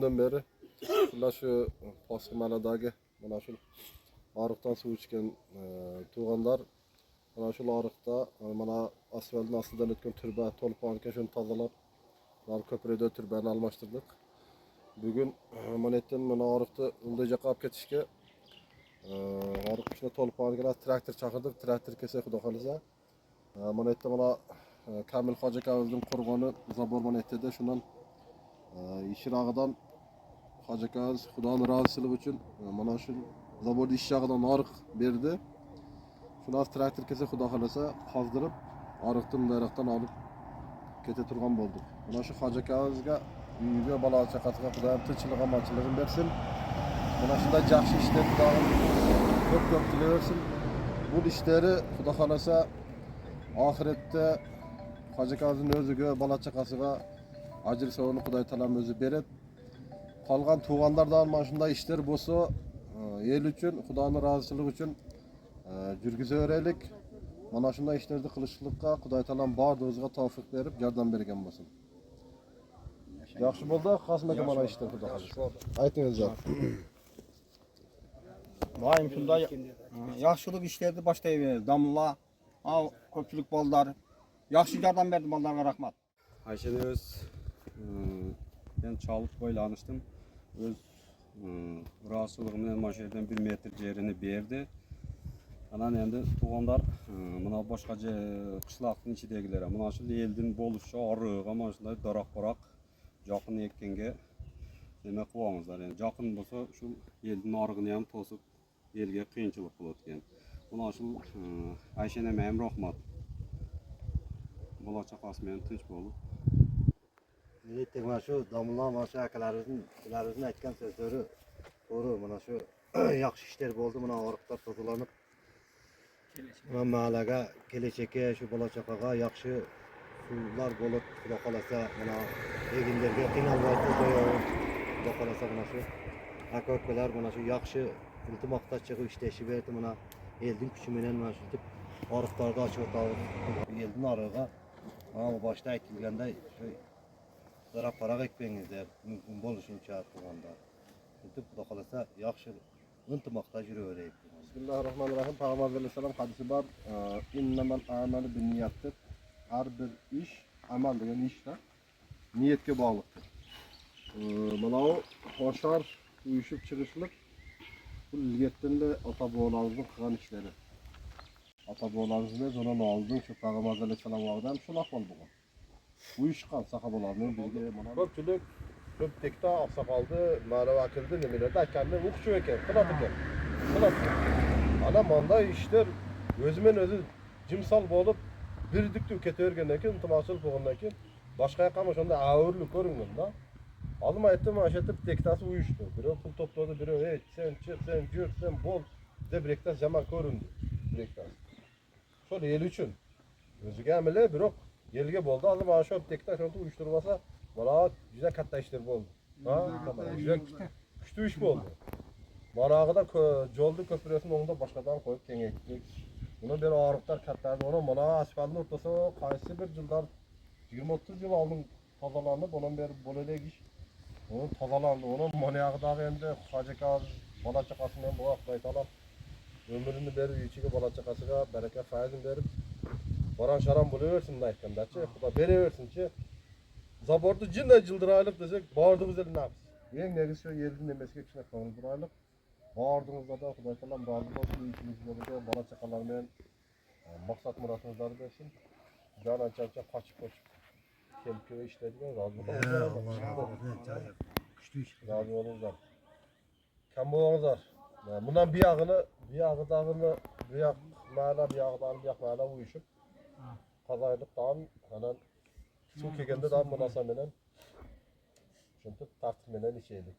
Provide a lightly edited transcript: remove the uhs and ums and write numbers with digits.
günden beri şu Paskımala'daki mana şu arıktan su içken tuğanlar mana şu arıkta mana asfaltın aslından ötken türbe tolpanken şunu tazalap köprüde türbeni almıştırdık. Bugün manetten mana arıkta ıldayacak kap ketişke arık içine tolpanken traktör çakırdık. Traktör kese kuda kalırsa manette mana Kamil Hacı Kavuz'un kurbanı zabor manette de şundan işirağıdan Hacı Kavuz Xudanın razısılığı için mana şu zaborda işirağıdan arık berdi. Şunu traktör kese kuda kalırsa kazdırıp arıktın daraktan alıp kete turgan bulduk. Mana şu Hacı Kavuz'a uyuyor bala çakatına Xudayım tınçılığa maçılığın versin. Mana şunda жақсы işler Xudayım köp dileversin. Bu işleri Xuda kalırsa ahirette Hacı Kavuz'un özüge bala çakasıga acır savunu Xuday talam özü berip kalgan tuğanlardan maşında işler bolsa el üçün Xudayın razısılığı üçün жүрgüze örelik. Mana şunda işlerdi kılışlıkka Xuday talam bardığızga tavfik berip yardım bergen bolsun. Yaxşı boldu, qasmaka mana işler Xuda kalırsa. Aytыңызlar. Daim şunday yaxşılık işlerdi başlayıver. Damla, köpçülük bollar. Yaxşı yardım berdi bollarga rahmat. Ayşen ben çalıp boylanıştım. Öz rahatsızlığımdan maşerden 1 metr yerini berdi. Anan endi tuğanlar mına başka qışlaqtın içidegilere. Mına şu eldin boluşça arığa mana şunday darak-barak жақын ekkenge demek qıvamızlar. Yani жақын bolsa şu eldin arığını ham tosup elge qiyinchilik bolot ekan. Mına şu Ayşen hem rahmat. Bola çaqası bilen tinch bolup Niyettik mana şu damla mana şu akalarimizin aytgan sözleri doğru. Mana şu yaxşı işler boldu. Mana arıqlar tozalanıp mana mahallaga kelechekке şu bola chaqaga yaxşı sular bolup Xudo qalasa mana eginlerge qiynalmay to'yib Xudo qalasa mana şu aka-ukalar mana şu yaxşı iltimoqda chiqib ishlashib berdi. Mana eldin kuchi bilan mana şu tip arıqlarga açıp o'tamiz. Eldin arığa ama başta aytilganday şu zarap parak ekpengizler mümkün boluşuncha turganda. Şuntip Xudo qalasa yaxşı iltimoqda yuraveraylik. Bismillahirrahmanirrahim. Peygamber aleyhisselam hadisi var. İnnemel amelu bin niyettir. Her bir iş, amel degen işler niyetke bağlıktır. Mana o hoşar, uyuşup çıkışlık bu niyetten de ata-boğalarımızın kılan işleri. Ata-boğalarımızın zonan aldığın şu Peygamber aleyhisselam vardı. Şu laf var bugün. Uyuşkan sahabalarının bilgi mana köpçülük köp tekte aksakaldı, mağara vakildi nemelerde kendine ukçu eken, kılat eken. Ana manda işler özümen özü cimsal bolup birdikti ketergenden keyin intimaçılık bolgandan keyin başka yakama şonda ağırlık görüngön da. Alım aytdım aşetip tektası uyuştu. Biri pul topladı, biri sen çık, sen jür, sen bol de brektas zaman göründü. Brektas. Şol el üçün. Özüge emele birok yelge boldu. Alım aşop tektas şonda uyuşturmasa bana güzel katta işler boldu. Ha? Güzel güçlü iş boldu. Marağıda joldu köprüsünün oğunda başkadan koyup kengeyttik. Bunu bir ağırlıklar katlardı. Onu mana asfaltın ortası kaysı bir yıllar 20-30 yıl aldım tazalanıp onun beri bolelek iş. Onun tazalandı. Onun manayağıdağı hem de Hacı Kavuz bala çakasından bu hafta italan ömrünü berip içige bala çakasıga bereke faizini berip baran şaran buluversin aytkan daçı. Xuda bereversinçi. Zabordu jinda jıldıraylık desek bardığımız elin napız. En negisi şu yerin demesiga kişine kavurduraylık. Bardığımızda da Xuday talam razı olsun, içimizde de bala çakalarмен maksat muratınızları versin. Canan çarça kaçıp kelip köye işlediğine razı olun. Razı olunuzlar. Kam boğanızlar. Bundan bir yağı dağını, bir yak mağla, bir yağı dağını, bir yak mağla uyuşup kazaylık dağın, hemen su kegende dağın münasa menen şuntup tartip menen işeydik.